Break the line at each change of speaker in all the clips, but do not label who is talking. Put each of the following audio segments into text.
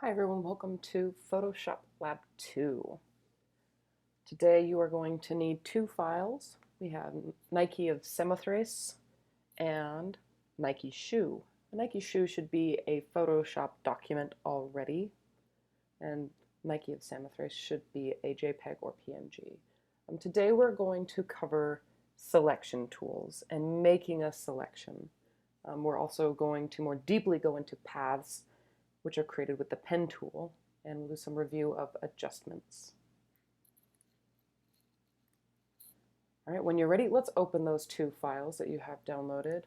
Hi everyone, welcome to Photoshop Lab 2. Today you are going to need two files. We have Nike of Samothrace and Nike shoe. The Nike shoe should be a Photoshop document already, and Nike of Samothrace should be a JPEG or PNG. Today we're going to cover selection tools and making a selection. We're also going to more deeply go into paths which are created with the pen tool, and we'll do some review of adjustments. All right, when you're ready, let's open those two files that you have downloaded.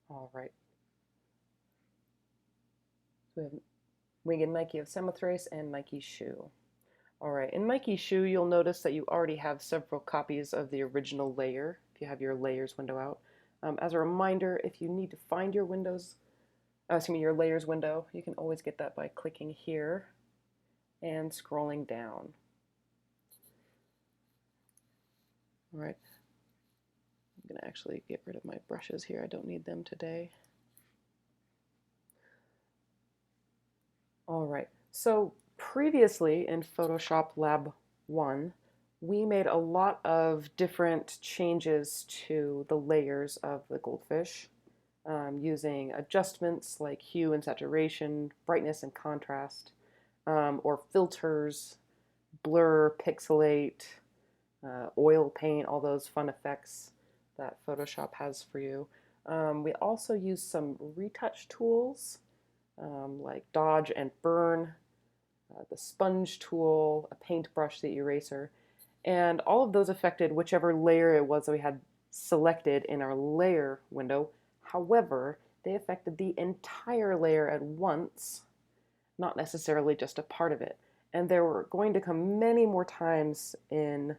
All right. So we have Winged Nike of Samothrace and Nike shoe. All right, in Nike shoe, you'll notice that you already have several copies of the original layer if you have your layers window out. As a reminder, if you need to find your your layers window, you can always get that by clicking here and scrolling down. All right, I'm going to actually get rid of my brushes here. I don't need them today. All right, so previously in Photoshop Lab 1, we made a lot of different changes to the layers of the goldfish using adjustments like hue and saturation, brightness and contrast, or filters, blur, pixelate, oil paint, all those fun effects that Photoshop has for you. We also use some retouch tools like dodge and burn, the sponge tool, a paintbrush, the eraser, and all of those affected whichever layer it was that we had selected in our layer window. However, they affected the entire layer at once, not necessarily just a part of it. And there were going to come many more times in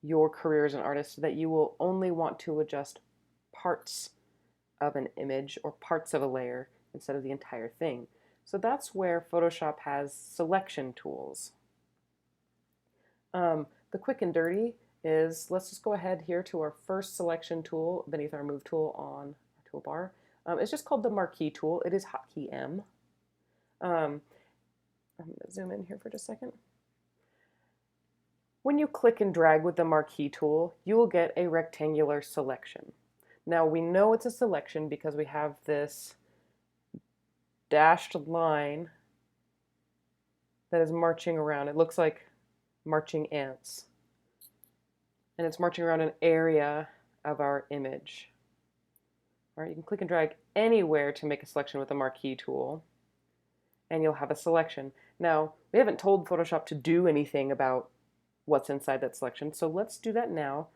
your career as an artist that you will only want to adjust parts of an image or parts of a layer instead of the entire thing. So that's where Photoshop has selection tools. The quick and dirty is, let's just go ahead here to our first selection tool beneath our move tool on our toolbar. It's just called the Marquee tool. It is hotkey M. I'm going to zoom in here for just a second. When you click and drag with the Marquee tool, you will get a rectangular selection. Now we know it's a selection because we have this dashed line that is marching around. It looks like marching ants. And it's marching around an area of our image. All right, you can click and drag anywhere to make a selection with the Marquee tool, and you'll have a selection. Now, we haven't told Photoshop to do anything about what's inside that selection, so let's do that now.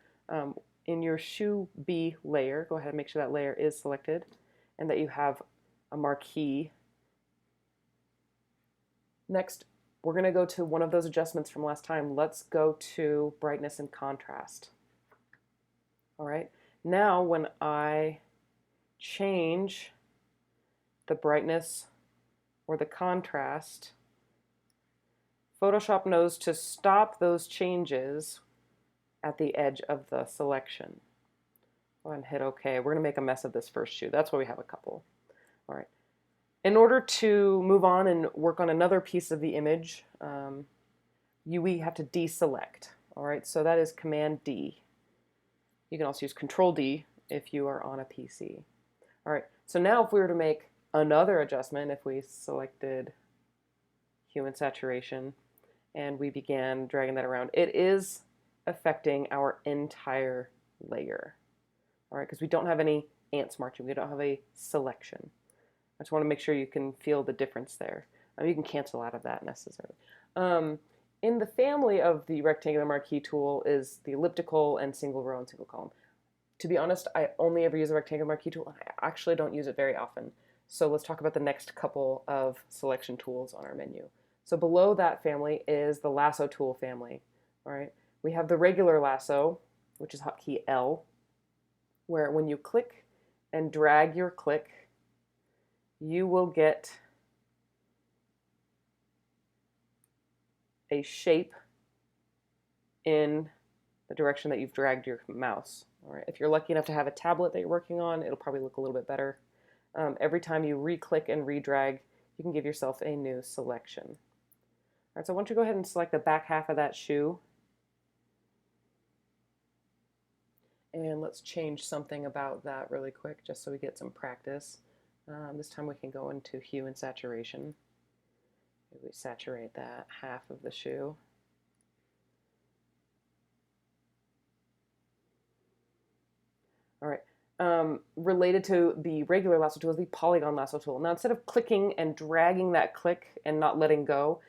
In your shoe B layer, go ahead and make sure that layer is selected and that you have a Marquee. Next, we're going to go to one of those adjustments from last time. Let's go to brightness and contrast. All right, now when I change the brightness or the contrast, Photoshop knows to stop those changes at the edge of the selection. Go ahead and hit OK. We're going to make a mess of this first shoe. That's why we have a couple. All right. In order to move on and work on another piece of the image, we have to deselect. All right, so that is Command D. You can also use Control D if you are on a PC. All right, so now if we were to make another adjustment, if we selected hue and saturation and we began dragging that around, it is affecting our entire layer. All right, because we don't have any ants marching, we don't have a selection. I just want to make sure you can feel the difference there. You can cancel out of that necessarily. In the family of the rectangular Marquee tool is the elliptical and single row and single column. To be honest, I only ever use the rectangular Marquee tool, and I actually don't use it very often. So let's talk about the next couple of selection tools on our menu. So below that family is the Lasso tool family. All right, we have the regular Lasso, which is hotkey L, where when you click and drag your click, you will get a shape in the direction that you've dragged your mouse. All right. If you're lucky enough to have a tablet that you're working on, it'll probably look a little bit better. Every time you re-click and re-drag, you can give yourself a new selection. All right, so I want you to go ahead and select the back half of that shoe. And let's change something about that really quick, just so we get some practice. This time we can go into hue and saturation. Maybe we saturate that half of the shoe. All right. Related to the regular lasso tool is the polygon lasso tool. Now, instead of clicking and dragging that click and not letting go,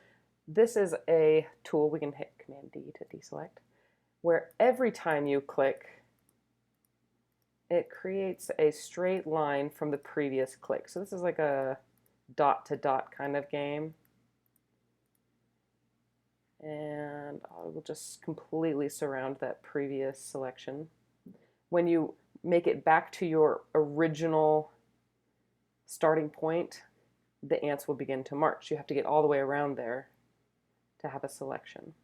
this is a tool, we can hit Command D to deselect, where every time you click, it creates a straight line from the previous click. So this is like a dot to dot kind of game. And I will just completely surround that previous selection. When you make it back to your original starting point, the ants will begin to march. You have to get all the way around there to have a selection.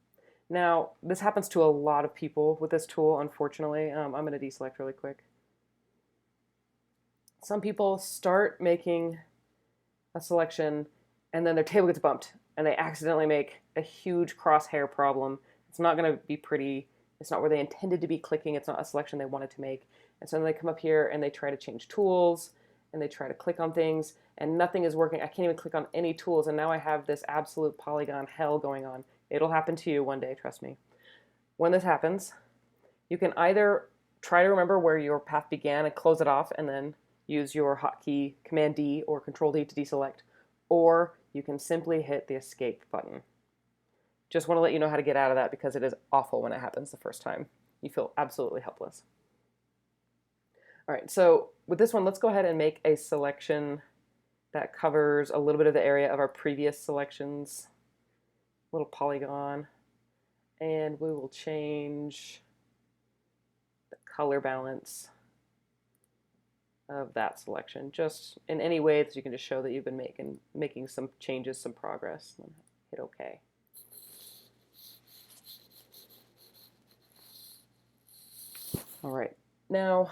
Now, this happens to a lot of people with this tool, unfortunately. I'm going to deselect really quick. Some people start making a selection and then their table gets bumped and they accidentally make a huge crosshair problem. It's not going to be pretty. It's not where they intended to be clicking. It's not a selection they wanted to make. And so then they come up here and they try to change tools and they try to click on things and nothing is working. I can't even click on any tools and now I have this absolute polygon hell going on. It'll happen to you one day, trust me. When this happens, you can either try to remember where your path began and close it off and then use your hotkey Command D or Control D to deselect, or you can simply hit the escape button. Just want to let you know how to get out of that because it is awful when it happens the first time. You feel absolutely helpless. All right, so with this one, let's go ahead and make a selection that covers a little bit of the area of our previous selections. Little polygon. And we will change the color balance of that selection, just in any way that you can just show that you've been making some changes, some progress. And hit OK. All right, now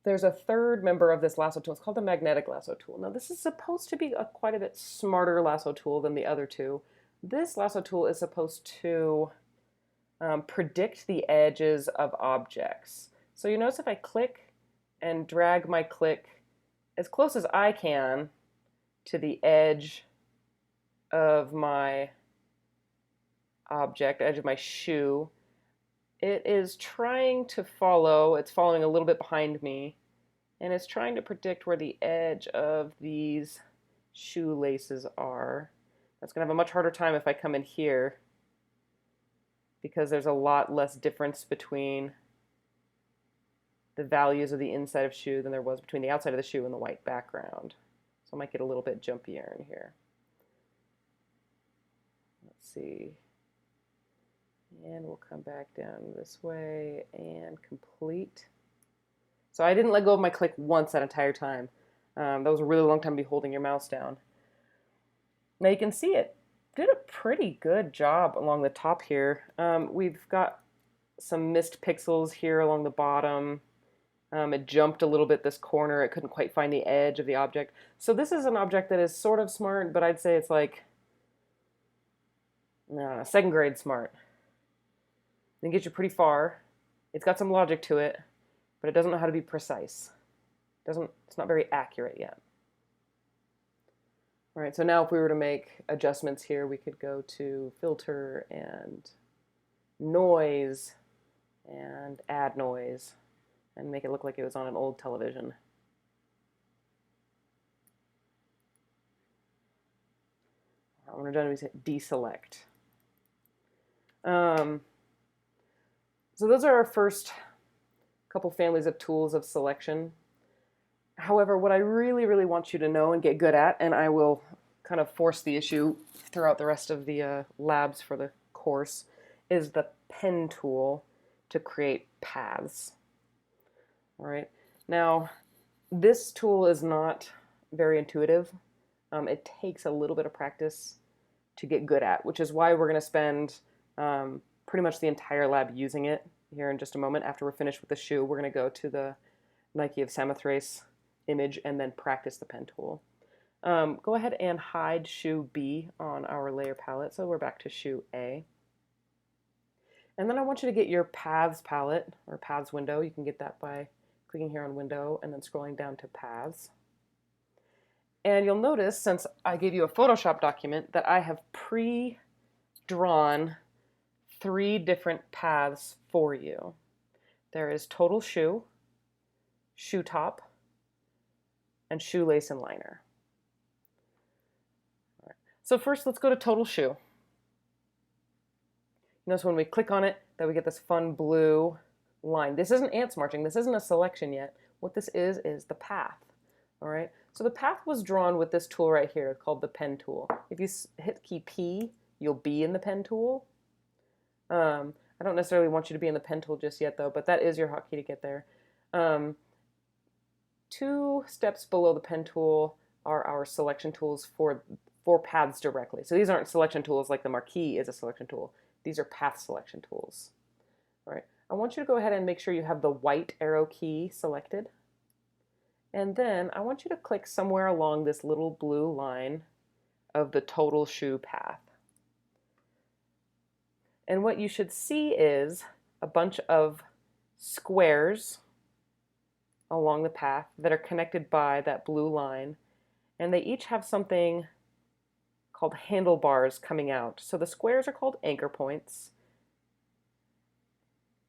there's a third member of this lasso tool. It's called the magnetic lasso tool. Now this is supposed to be quite a bit smarter lasso tool than the other two. This lasso tool is supposed to predict the edges of objects. So you notice if I click and drag my click as close as I can to the edge of my object, edge of my shoe, it is trying to follow, it's following a little bit behind me, and it's trying to predict where the edge of these shoelaces are. It's going to have a much harder time if I come in here because there's a lot less difference between the values of the inside of shoe than there was between the outside of the shoe and the white background. So I might get a little bit jumpier in here. Let's see. And we'll come back down this way and complete. So I didn't let go of my click once that entire time. That was a really long time to be holding your mouse down. Now you can see it did a pretty good job along the top here. We've got some missed pixels here along the bottom. It jumped a little bit this corner. It couldn't quite find the edge of the object. So this is an object that is sort of smart, but I'd say it's like second grade smart. It gets you pretty far. It's got some logic to it, but it doesn't know how to be precise. It's not very accurate yet. All right, so now if we were to make adjustments here, we could go to filter and noise and add noise and make it look like it was on an old television. When we're done, we hit deselect. So those are our first couple families of tools of selection. However, what I really, really want you to know and get good at, and I will kind of force the issue throughout the rest of the labs for the course, is the pen tool to create paths. All right. Now, this tool is not very intuitive. It takes a little bit of practice to get good at, which is why we're going to spend pretty much the entire lab using it here in just a moment. After we're finished with the shoe, we're going to go to the Nike of Samothrace image and then practice the pen tool. Go ahead and hide shoe B on our layer palette. So we're back to shoe A. And then I want you to get your paths palette or paths window. You can get that by clicking here on window and then scrolling down to paths. And you'll notice, since I gave you a Photoshop document, that I have pre-drawn 3 different paths for you. There is total shoe, shoe top, and shoelace and liner. All right. So first, let's go to total shoe. Notice when we click on it that we get this fun blue line. This isn't ants marching. This isn't a selection yet. What this is the path. All right. So the path was drawn with this tool right here called the pen tool. If you hit key P, you'll be in the pen tool. I don't necessarily want you to be in the pen tool just yet though, but that is your hotkey to get there. 2 steps below the pen tool are our selection tools for paths directly. So these aren't selection tools like the Marquee is a selection tool. These are path selection tools. All right. I want you to go ahead and make sure you have the white arrow key selected. And then I want you to click somewhere along this little blue line of the total shoe path. And what you should see is a bunch of squares along the path that are connected by that blue line. And they each have something called handlebars coming out. So the squares are called anchor points.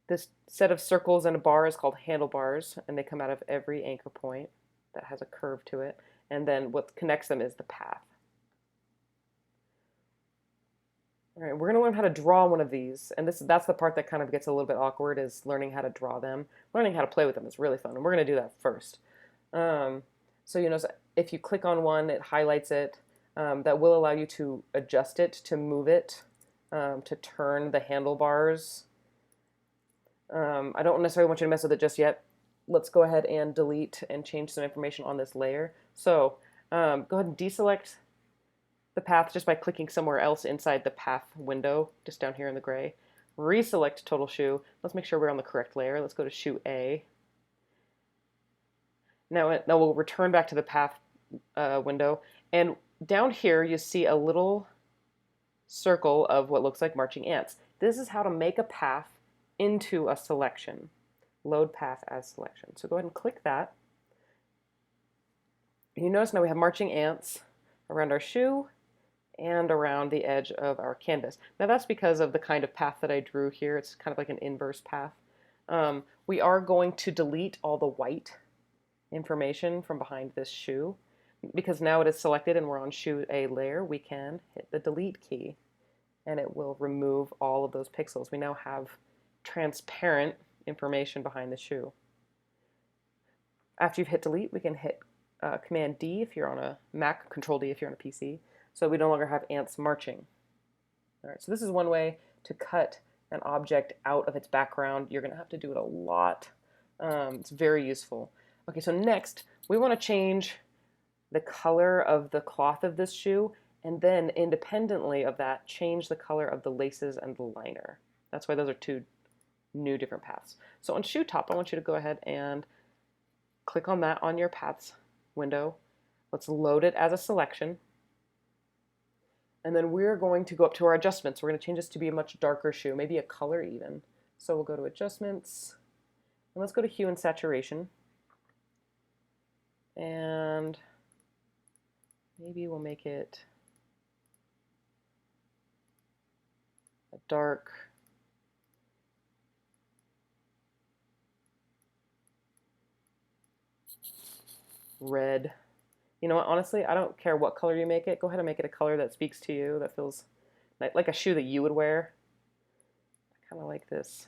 This set of circles and a bar is called handlebars, and they come out of every anchor point that has a curve to it. And then what connects them is the path. All right, we're going to learn how to draw one of these, and that's the part that kind of gets a little bit awkward, is learning how to draw them. Learning how to play with them is really fun, and we're going to do that first. So you notice if you click on one, it highlights it. That will allow you to adjust it, to move it, to turn the handlebars. I don't necessarily want you to mess with it just yet. Let's go ahead and delete and change some information on this layer. So go ahead and deselect the path just by clicking somewhere else inside the path window, just down here in the gray. Reselect total shoe. Let's make sure we're on the correct layer. Let's go to shoe A. Now we'll return back to the path window, and down here you see a little circle of what looks like marching ants. This is how to make a path into a selection. Load path as selection. So go ahead and click that. You notice now we have marching ants around our shoe and around the edge of our canvas. Now that's because of the kind of path that I drew here. It's kind of like an inverse path. We are going to delete all the white information from behind this shoe. Because now it is selected and we're on shoe A layer, we can hit the delete key and it will remove all of those pixels. We now have transparent information behind the shoe. After you've hit delete, we can hit Command D if you're on a Mac, Control D if you're on a PC, so we no longer have ants marching. All right, so this is one way to cut an object out of its background. You're going to have to do it a lot. It's very useful. Okay, so next we want to change the color of the cloth of this shoe, and then independently of that, change the color of the laces and the liner. That's why those are 2 new different paths. So on shoe top, I want you to go ahead and click on that on your paths window. Let's load it as a selection. And then we're going to go up to our adjustments. We're going to change this to be a much darker shoe, maybe a color even. So we'll go to adjustments, and let's go to hue and saturation. And maybe we'll make it a dark red. You know what, honestly, I don't care what color you make it. Go ahead and make it a color that speaks to you, that feels like a shoe that you would wear. I kind of like this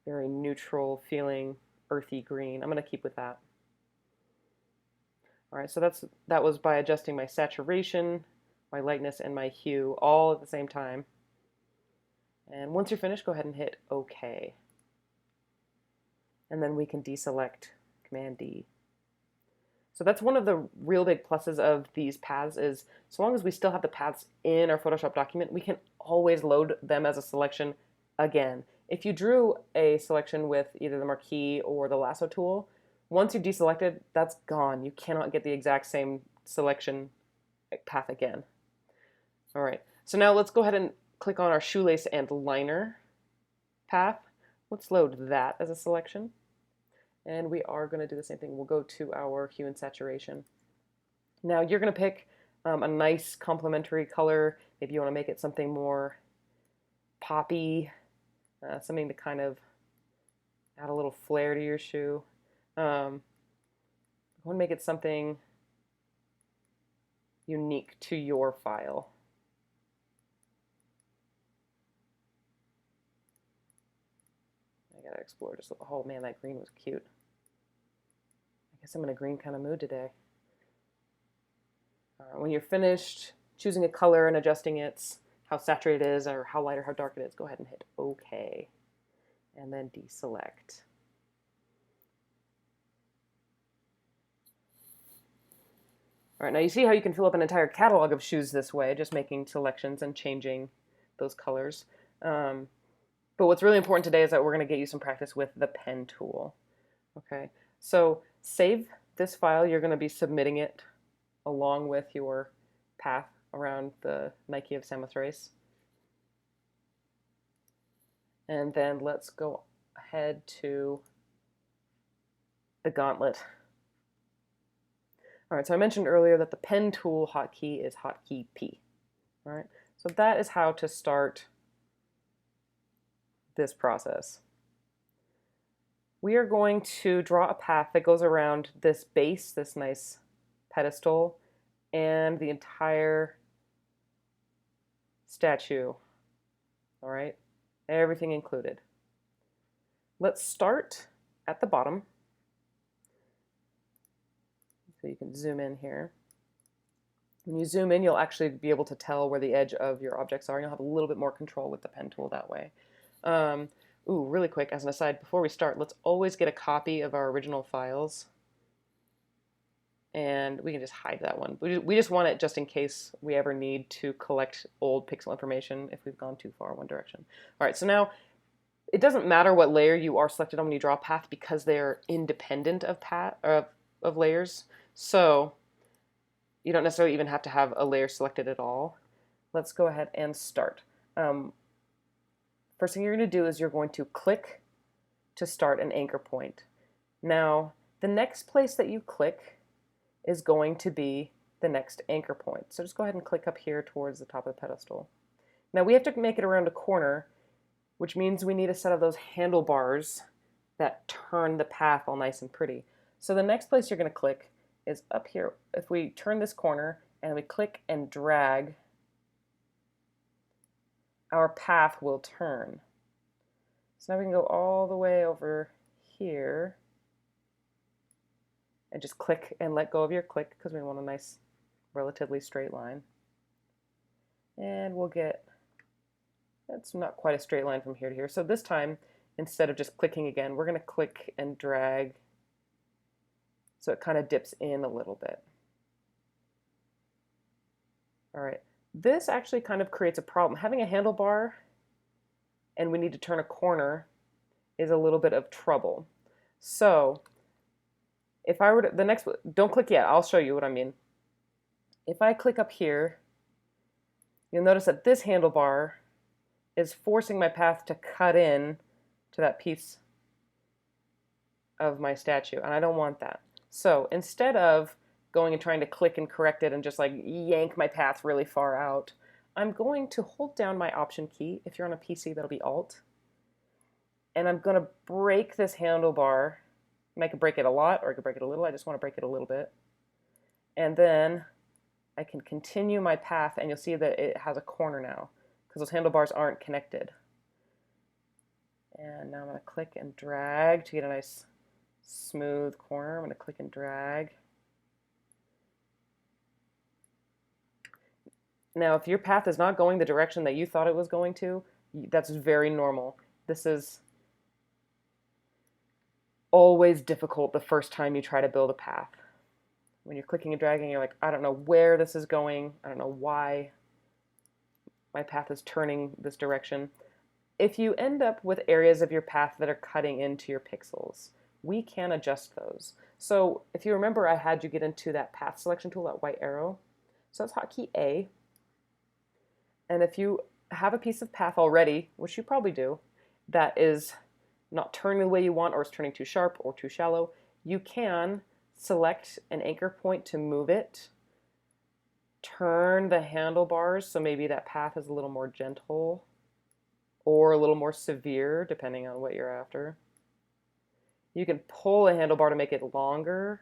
very neutral feeling, earthy green. I'm going to keep with that. All right, so that was by adjusting my saturation, my lightness, and my hue all at the same time. And once you're finished, go ahead and hit OK. And then we can deselect Command D. So that's one of the real big pluses of these paths is so long as we still have the paths in our Photoshop document, we can always load them as a selection again. If you drew a selection with either the Marquee or the Lasso tool, once you deselected, that's gone. You cannot get the exact same selection path again. All right, so now let's go ahead and click on our shoelace and liner path. Let's load that as a selection. And we are going to do the same thing. We'll go to our hue and saturation. Now you're going to pick a nice complementary color. Maybe you want to make it something more poppy, something to kind of add a little flair to your shoe. I want to make it something unique to your file. I gotta explore just, oh man, that green was cute. I guess I'm in a green kind of mood today. When you're finished choosing a color and adjusting its how saturated it is or how light or how dark it is, go ahead and hit OK. And then deselect. All right, now you see how you can fill up an entire catalog of shoes this way, just making selections and changing those colors. But what's really important today is that we're going to get you some practice with the pen tool. Okay, so save this file. You're going to be submitting it along with your path around the Nike of Samothrace. And then let's go ahead to the gauntlet. All right, so I mentioned earlier that the pen tool hotkey is hotkey P. All right, so that is how to start this process. We are going to draw a path that goes around this base, this nice pedestal, and the entire statue. All right, everything included. Let's start at the bottom. So you can zoom in here. When you zoom in, you'll actually be able to tell where the edge of your objects are, and you'll have a little bit more control with the pen tool that way. Ooh, really quick, as an aside, before we start, let's always get a copy of our original files. And we can just hide that one. We just want it just in case we ever need to collect old pixel information if we've gone too far one direction. All right, so now it doesn't matter what layer you are selected on when you draw a path because they're independent of layers. So you don't necessarily even have to have a layer selected at all. Let's go ahead and start. First thing you're going to do is you're going to click to start an anchor point. Now, the next place that you click is going to be the next anchor point. So just go ahead and click up here towards the top of the pedestal. Now we have to make it around a corner, which means we need a set of those handlebars that turn the path all nice and pretty. So the next place you're going to click is up here. If we turn this corner and we click and drag, our path will turn. So now we can go all the way over here and just click and let go of your click because we want a nice relatively straight line. And we'll get, that's not quite a straight line from here to here. So this time, instead of just clicking again, we're going to click and drag so it kind of dips in a little bit. All right. This actually kind of creates a problem. Having a handlebar and we need to turn a corner is a little bit of trouble. So if I were to, don't click yet, I'll show you what I mean. If I click up here, you'll notice that this handlebar is forcing my path to cut in to that piece of my statue, and I don't want that. So instead of going and trying to click and correct it and just like yank my path really far out, I'm going to hold down my Option key. If you're on a PC, that'll be Alt. And I'm going to break this handlebar. And I could break it a lot or I could break it a little. I just want to break it a little bit. And then I can continue my path and you'll see that it has a corner now because those handlebars aren't connected. And now I'm going to click and drag to get a nice smooth corner. I'm going to click and drag. Now, if your path is not going the direction that you thought it was going to, that's very normal. This is always difficult the first time you try to build a path. When you're clicking and dragging, you're like, I don't know where this is going. I don't know why my path is turning this direction. If you end up with areas of your path that are cutting into your pixels, we can adjust those. So if you remember, I had you get into that path selection tool, that white arrow. So that's hotkey A. And if you have a piece of path already, which you probably do, that is not turning the way you want or is turning too sharp or too shallow, you can select an anchor point to move it, turn the handlebars so maybe that path is a little more gentle or a little more severe depending on what you're after. You can pull a handlebar to make it longer.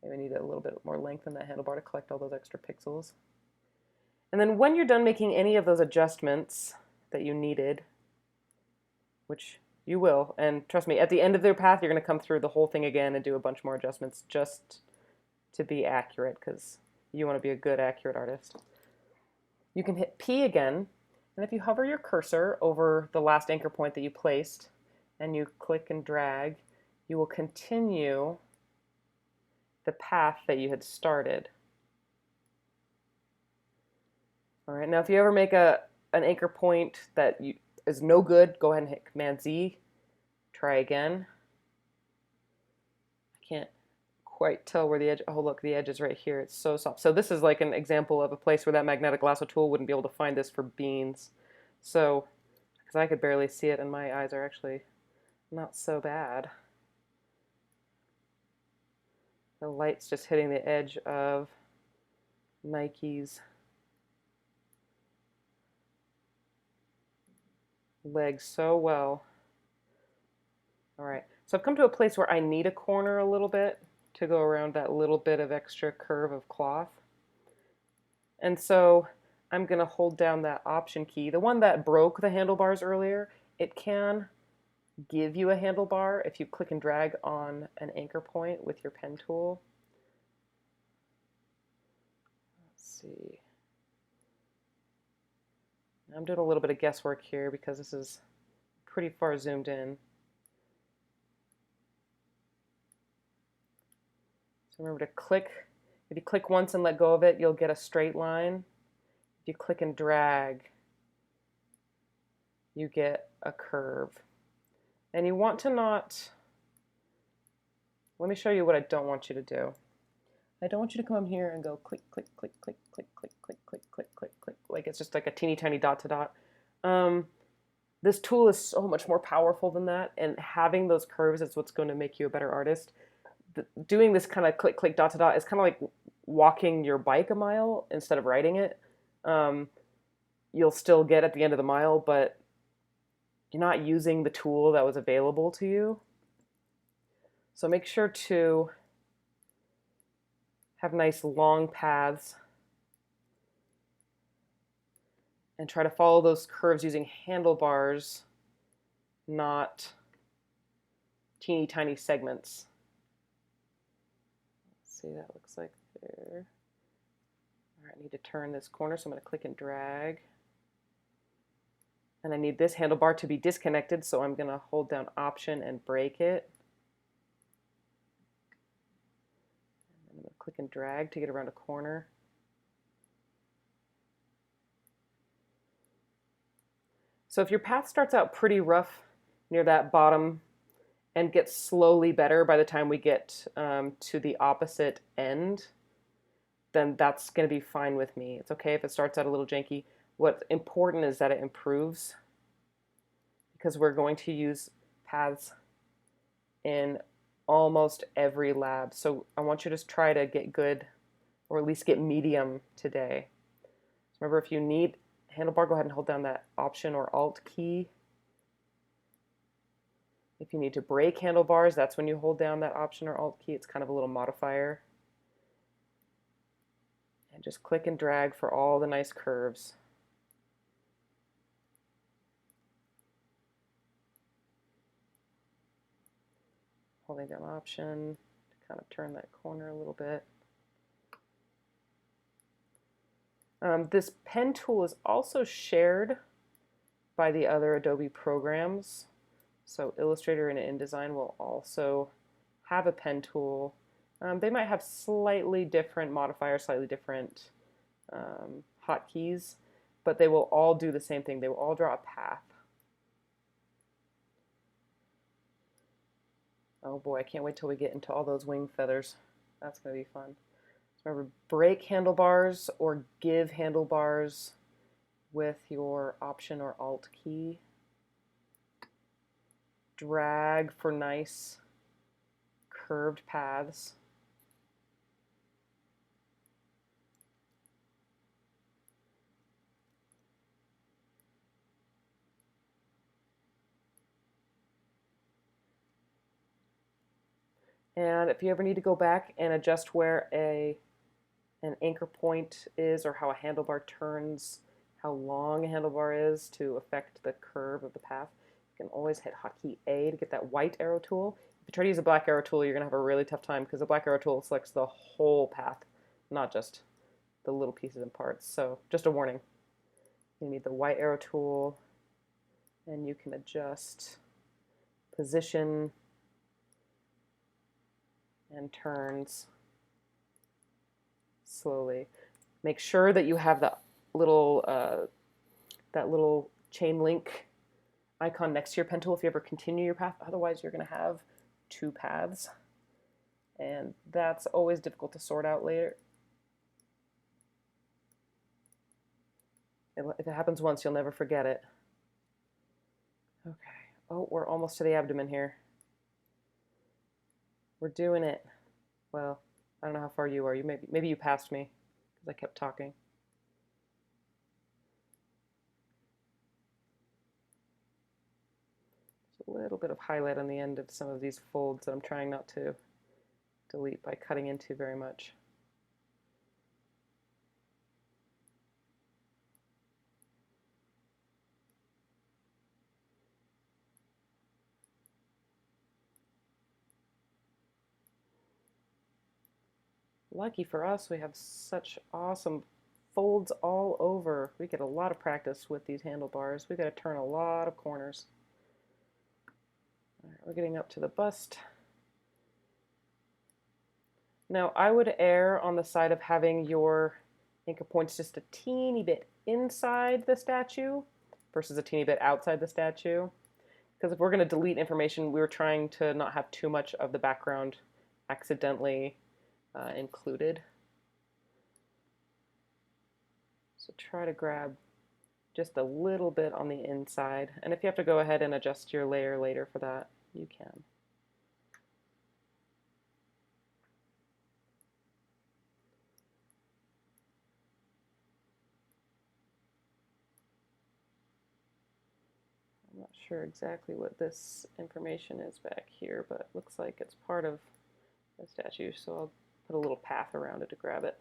Maybe I need a little bit more length in that handlebar to collect all those extra pixels. And then when you're done making any of those adjustments that you needed, which you will, and trust me, at the end of their path, you're going to come through the whole thing again and do a bunch more adjustments just to be accurate, because you want to be a good, accurate artist. You can hit P again, and if you hover your cursor over the last anchor point that you placed, and you click and drag, you will continue the path that you had started. All right, now if you ever make an anchor point that is no good, go ahead and hit Command Z. Try again. I can't quite tell where the edge, oh look, the edge is right here. It's so soft. So this is like an example of a place where that magnetic lasso tool wouldn't be able to find this for beans. So, because I could barely see it and my eyes are actually not so bad. The light's just hitting the edge of Nike's leg so well. All right, so I've come to a place where I need a corner a little bit to go around that little bit of extra curve of cloth. And so I'm going to hold down that Option key. The one that broke the handlebars earlier, it can give you a handlebar if you click and drag on an anchor point with your pen tool. Let's see. I'm doing a little bit of guesswork here because this is pretty far zoomed in. So remember to click. If you click once and let go of it, you'll get a straight line. If you click and drag, you get a curve. And you want to not, let me show you what I don't want you to do. I don't want you to come here and go click, click, click, click, click, click, click, click, click, click, click, like it's just like a teeny tiny dot to dot. This tool is so much more powerful than that, and having those curves is what's going to make you a better artist. Doing this kind of click, click, dot to dot is kind of like walking your bike a mile instead of riding it. You'll still get at the end of the mile, but you're not using the tool that was available to you. So make sure to have nice long paths and try to follow those curves using handlebars, not teeny tiny segments. Let's see, that looks like there. All right, I need to turn this corner, so I'm going to click and drag. And I need this handlebar to be disconnected, so I'm going to hold down Option and break it. And I'm going to click and drag to get around a corner. So if your path starts out pretty rough near that bottom and gets slowly better by the time we get to the opposite end, then that's going to be fine with me. It's okay if it starts out a little janky. What's important is that it improves, because we're going to use paths in almost every lab. So I want you to just try to get good, or at least get medium today. So remember, if you need handlebar, go ahead and hold down that Option or Alt key. If you need to break handlebars, that's when you hold down that Option or Alt key. It's kind of a little modifier. And just click and drag for all the nice curves. Holding down Option to kind of turn that corner a little bit. This pen tool is also shared by the other Adobe programs. So Illustrator and InDesign will also have a pen tool. They might have slightly different modifiers, slightly different hotkeys, but they will all do the same thing. They will all draw a path. Oh boy, I can't wait till we get into all those wing feathers. That's going to be fun. So remember, break handlebars or give handlebars with your Option or Alt key. Drag for nice curved paths. And if you ever need to go back and adjust where an anchor point is or how a handlebar turns, how long a handlebar is to affect the curve of the path, you can always hit hotkey A to get that white arrow tool. If you try to use a black arrow tool, you're going to have a really tough time because the black arrow tool selects the whole path, not just the little pieces and parts. So just a warning. You need the white arrow tool, and you can adjust position and turns slowly. Make sure that you have that little chain link icon next to your pen tool if you ever continue your path. Otherwise, you're going to have two paths, and that's always difficult to sort out later. If it happens once, you'll never forget it. Okay. Oh, we're almost to the abdomen here. We're doing it. Well, I don't know how far you are. Maybe you passed me because I kept talking. There's a little bit of highlight on the end of some of these folds that I'm trying not to delete by cutting into very much. Lucky for us, we have such awesome folds all over. We get a lot of practice with these handlebars. We got to turn a lot of corners. All right, we're getting up to the bust. Now, I would err on the side of having your anchor points just a teeny bit inside the statue versus a teeny bit outside the statue. Because if we're going to delete information, we were trying to not have too much of the background accidentally included. So try to grab just a little bit on the inside. And if you have to go ahead and adjust your layer later for that, you can. I'm not sure exactly what this information is back here, but it looks like it's part of the statue, so I'll put a little path around it to grab it.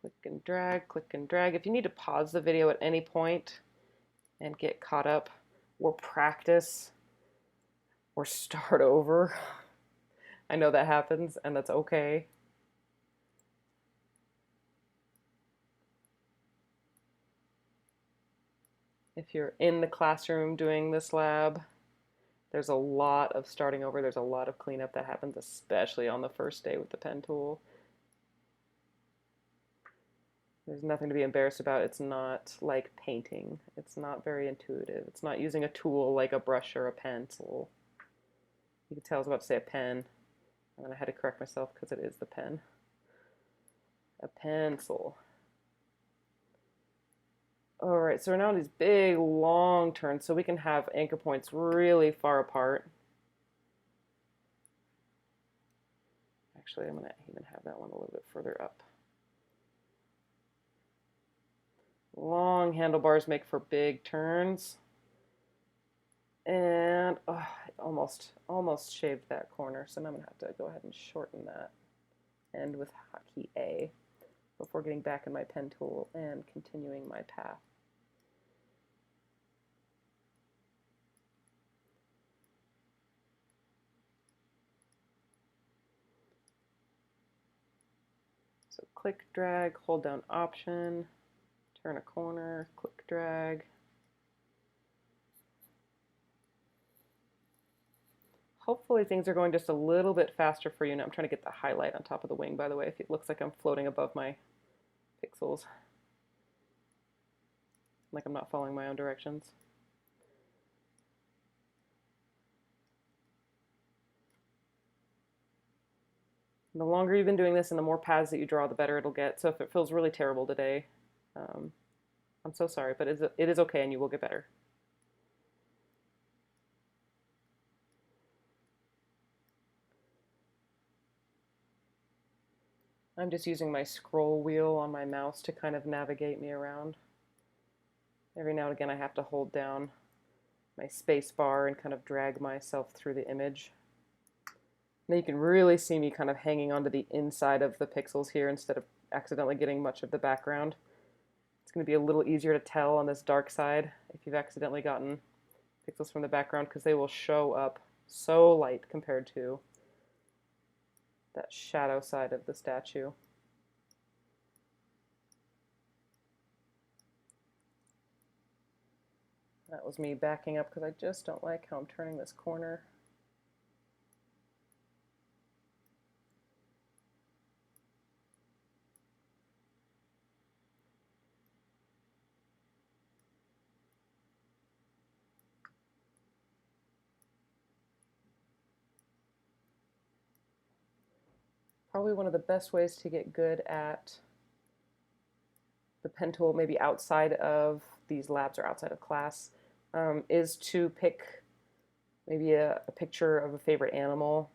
Click and drag, click and drag. If you need to pause the video at any point and get caught up or practice or start over, I know that happens and that's okay. If you're in the classroom doing this lab, there's a lot of starting over. There's a lot of cleanup that happens, especially on the first day with the pen tool. There's nothing to be embarrassed about. It's not like painting. It's not very intuitive. It's not using a tool like a brush or a pencil. You can tell I was about to say a pen, and then I had to correct myself because it is the pen. A pencil. All right, so we're now in these big, long turns, so we can have anchor points really far apart. Actually, I'm going to even have that one a little bit further up. Long handlebars make for big turns. And I almost shaved that corner, so now I'm going to have to go ahead and shorten that end with hotkey A before getting back in my pen tool and continuing my path. So click, drag, hold down Option, turn a corner, click, drag. Hopefully things are going just a little bit faster for you now. I'm trying to get the highlight on top of the wing, by the way, if it looks like I'm floating above my pixels. Like I'm not following my own directions. And the longer you've been doing this and the more paths that you draw, the better it'll get. So if it feels really terrible today, I'm so sorry, but it is okay and you will get better. I'm just using my scroll wheel on my mouse to kind of navigate me around. Every now and again I have to hold down my space bar and kind of drag myself through the image. Now you can really see me kind of hanging onto the inside of the pixels here instead of accidentally getting much of the background. It's going to be a little easier to tell on this dark side if you've accidentally gotten pixels from the background, because they will show up so light compared to that shadow side of the statue. That was me backing up because I just don't like how I'm turning this corner. Probably one of the best ways to get good at the pen tool, maybe outside of these labs or outside of class, is to pick maybe a picture of a favorite animal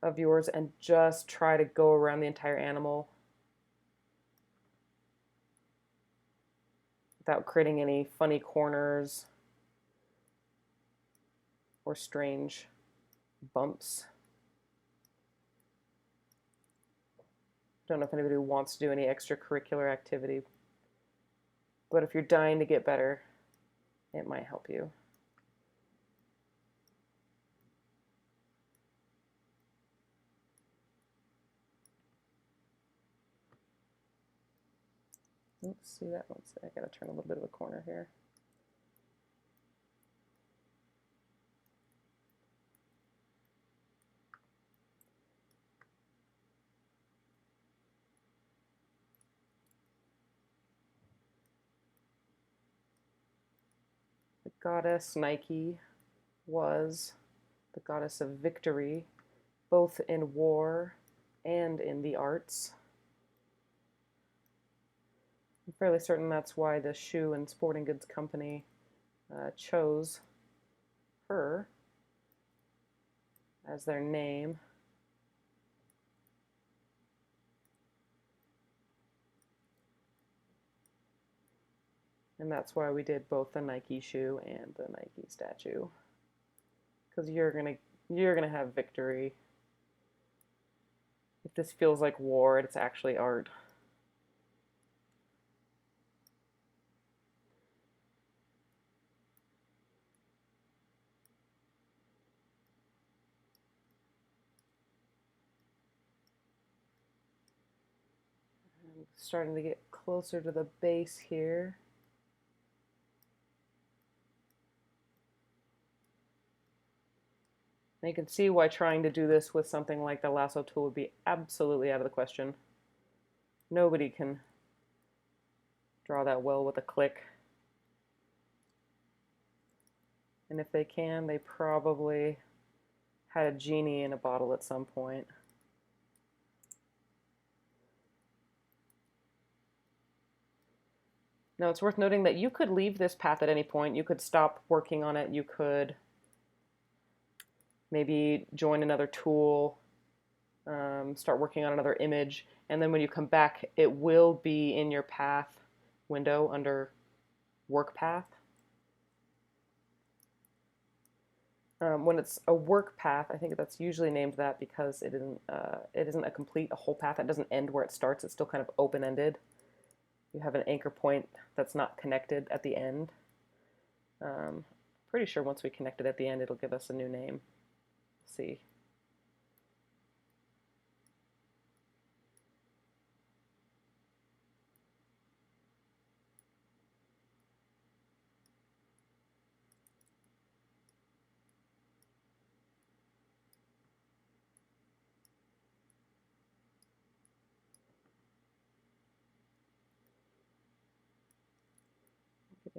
of yours and just try to go around the entire animal without creating any funny corners or strange bumps. Don't know if anybody wants to do any extracurricular activity, but if you're dying to get better, it might help you. Oops, see that one? I gotta turn a little bit of a corner here. The goddess Nike was the goddess of victory, both in war and in the arts. I'm fairly certain that's why the shoe and sporting goods company chose her as their name. And that's why we did both the Nike shoe and the Nike statue. Because you're gonna have victory. If this feels like war, it's actually art. I'm starting to get closer to the base here. And you can see why trying to do this with something like the lasso tool would be absolutely out of the question. Nobody can draw that well with a click. And if they can, they probably had a genie in a bottle at some point. Now it's worth noting that you could leave this path at any point. You could stop working on it. You could maybe join another tool, start working on another image, and then when you come back, it will be in your path window under work path. When it's a work path, I think that's usually named that because it isn't a whole path. It doesn't end where it starts. It's still kind of open-ended. You have an anchor point that's not connected at the end. Pretty sure once we connect it at the end, it'll give us a new name. Let's see.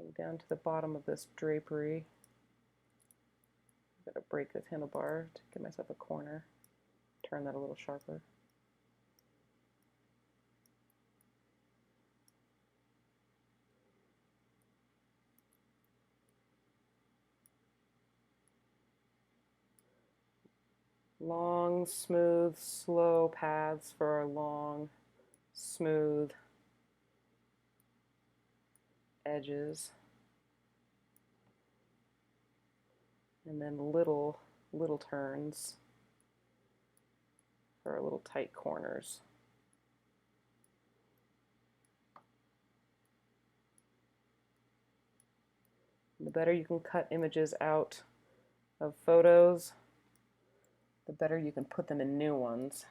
Getting down to the bottom of this drapery. I'm going to break this handlebar to give myself a corner. Turn that a little sharper. Long, smooth, slow paths for our long, smooth edges. And then little turns for our little tight corners. And the better you can cut images out of photos, the better you can put them in new ones,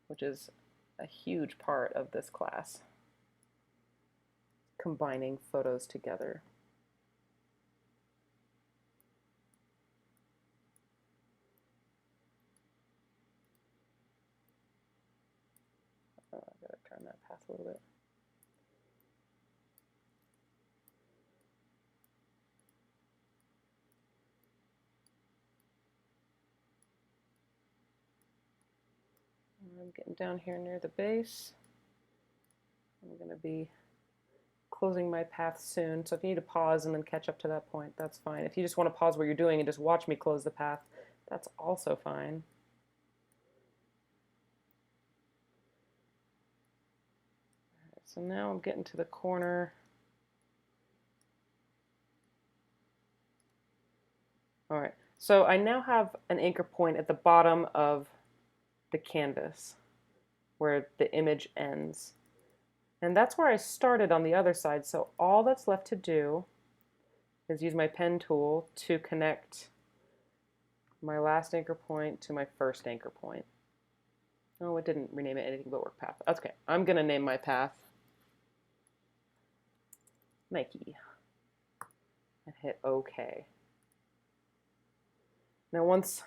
which is a huge part of this class, combining photos together. Oh, I've got to turn that path a little bit. I'm getting down here near the base. I'm going to be closing my path soon, so if you need to pause and then catch up to that point, that's fine. If you just want to pause what you're doing and just watch me close the path, that's also fine. Right, so now I'm getting to the corner. All right, so I now have an anchor point at the bottom of the canvas where the image ends. And that's where I started on the other side, so all that's left to do is use my pen tool to connect my last anchor point to my first anchor point. Oh, it didn't rename it anything but work path. That's okay. I'm going to name my path Nike and hit OK. Now once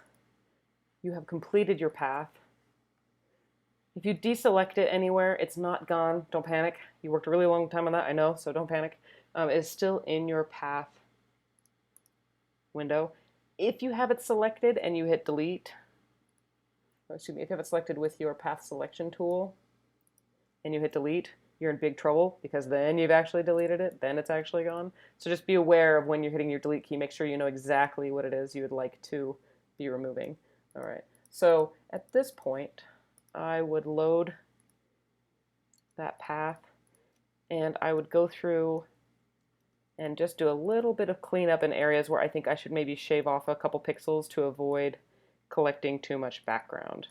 you have completed your path, if you deselect it anywhere, it's not gone. Don't panic. You worked a really long time on that, I know, so don't panic. It's still in your path window. If you have it selected and you hit delete, if you have it selected with your path selection tool and you hit delete, you're in big trouble because then you've actually deleted it, then it's actually gone. So just be aware of when you're hitting your delete key, make sure you know exactly what it is you would like to be removing. All right, so at this point, I would load that path and I would go through and just do a little bit of cleanup in areas where I think I should maybe shave off a couple pixels to avoid collecting too much background.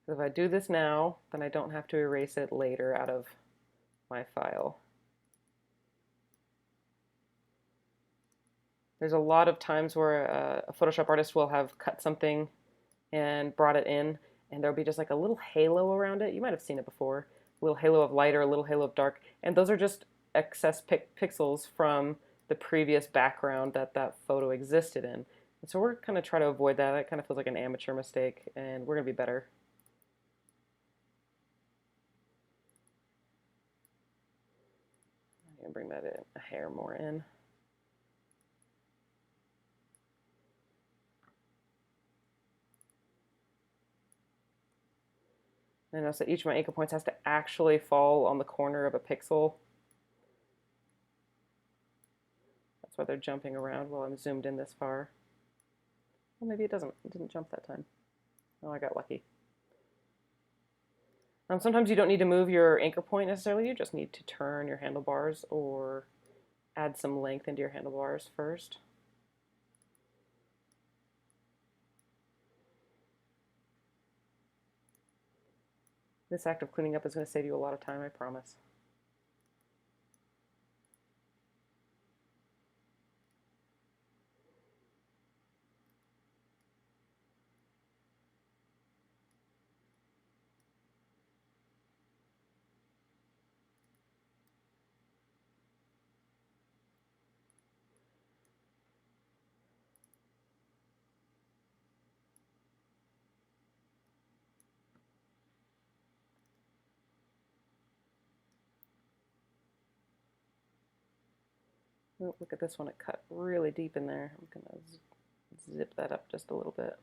If I do this now, then I don't have to erase it later out of my file. There's a lot of times where a Photoshop artist will have cut something and brought it in, and there'll be just like a little halo around it. You might have seen it before, a little halo of light or a little halo of dark, and those are just excess pixels from the previous background that that photo existed in. And so we're kind of trying to avoid that. It kind of feels like an amateur mistake, and we're going to be better. I'm going to bring that in, a hair more in. And notice that each of my anchor points has to actually fall on the corner of a pixel. That's why they're jumping around while I'm zoomed in this far. Well, maybe it doesn't. It didn't jump that time. Oh, I got lucky. Sometimes you don't need to move your anchor point necessarily. You just need to turn your handlebars or add some length into your handlebars first. This act of cleaning up is going to save you a lot of time, I promise. Oh, look at this one, it cut really deep in there. I'm gonna zip that up just a little bit.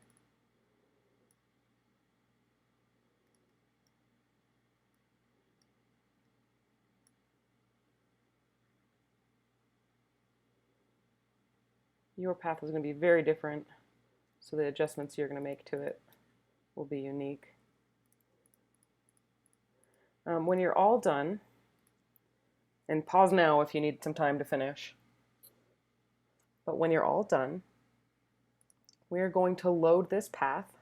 Your path is going to be very different, so the adjustments you're going to make to it will be unique. When you're all done, and pause now if you need some time to finish, but when you're all done, we're going to load this path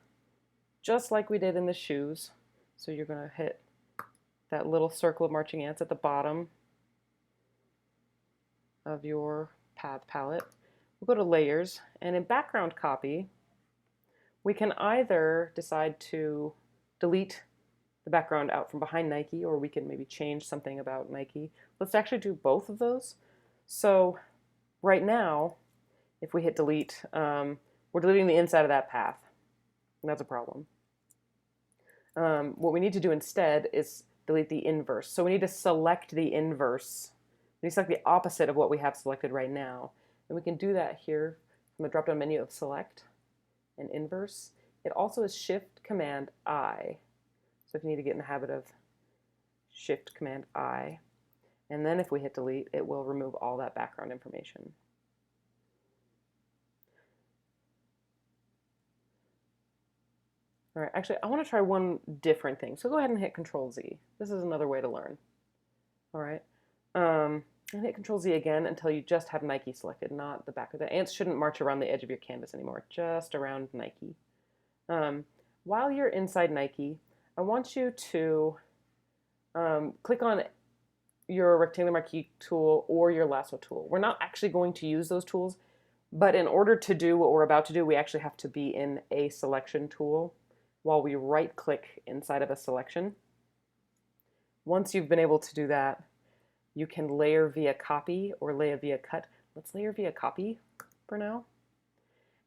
just like we did in the shoes. So you're going to hit that little circle of marching ants at the bottom of your path palette. We'll go to layers, and in background copy, we can either decide to delete the background out from behind Nike, or we can maybe change something about Nike. Let's actually do both of those. So right now, if we hit delete, we're deleting the inside of that path, and that's a problem. What we need to do instead is delete the inverse. So we need to select the inverse. We need to select the opposite of what we have selected right now. And we can do that here from the drop-down menu of select and inverse. It also is Shift-Command-I. So if you need to get in the habit of Shift-Command-I, and then if we hit delete, it will remove all that background information. All right, actually, I want to try one different thing. So go ahead and hit Control-Z. This is another way to learn. All right. And hit Control-Z again until you just have Nike selected, not the back of the ants shouldn't march around the edge of your canvas anymore, just around Nike. While you're inside Nike, I want you to click on your rectangular marquee tool or your lasso tool. We're not actually going to use those tools, but in order to do what we're about to do, we actually have to be in a selection tool while we right click inside of a selection. Once you've been able to do that, you can layer via copy or layer via cut. Let's layer via copy for now.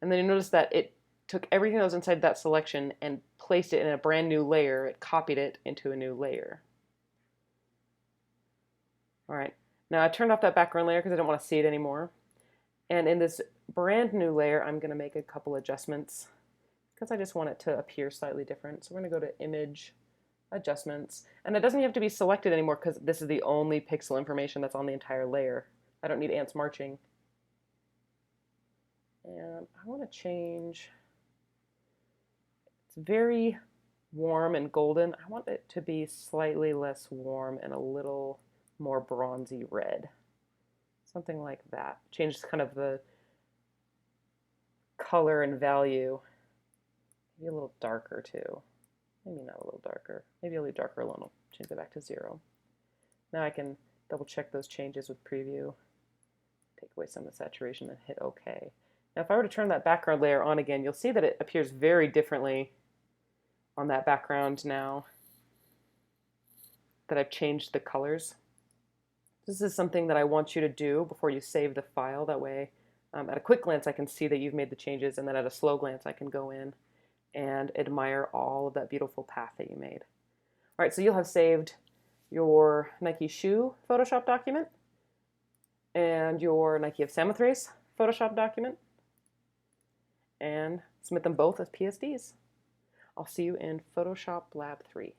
And then you notice that it took everything that was inside that selection and placed it in a brand new layer. It copied it into a new layer. All right, now I turned off that background layer because I don't want to see it anymore. And in this brand new layer, I'm going to make a couple adjustments because I just want it to appear slightly different. So we're going to go to Image, Adjustments, and it doesn't have to be selected anymore because this is the only pixel information that's on the entire layer. I don't need ants marching. And I want to change, it's very warm and golden. I want it to be slightly less warm and a little more bronzy red. Something like that. Change kind of the color and value. Maybe a little darker too. Maybe not a little darker. Maybe a little darker alone. I'll change it back to 0. Now I can double check those changes with preview, take away some of the saturation, and hit OK. Now if I were to turn that background layer on again, you'll see that it appears very differently on that background now that I've changed the colors. This is something that I want you to do before you save the file. That way, at a quick glance, I can see that you've made the changes, and then at a slow glance, I can go in and admire all of that beautiful path that you made. All right, so you'll have saved your Nike shoe Photoshop document and your Nike of Samothrace Photoshop document, and submit them both as PSDs. I'll see you in Photoshop Lab 3.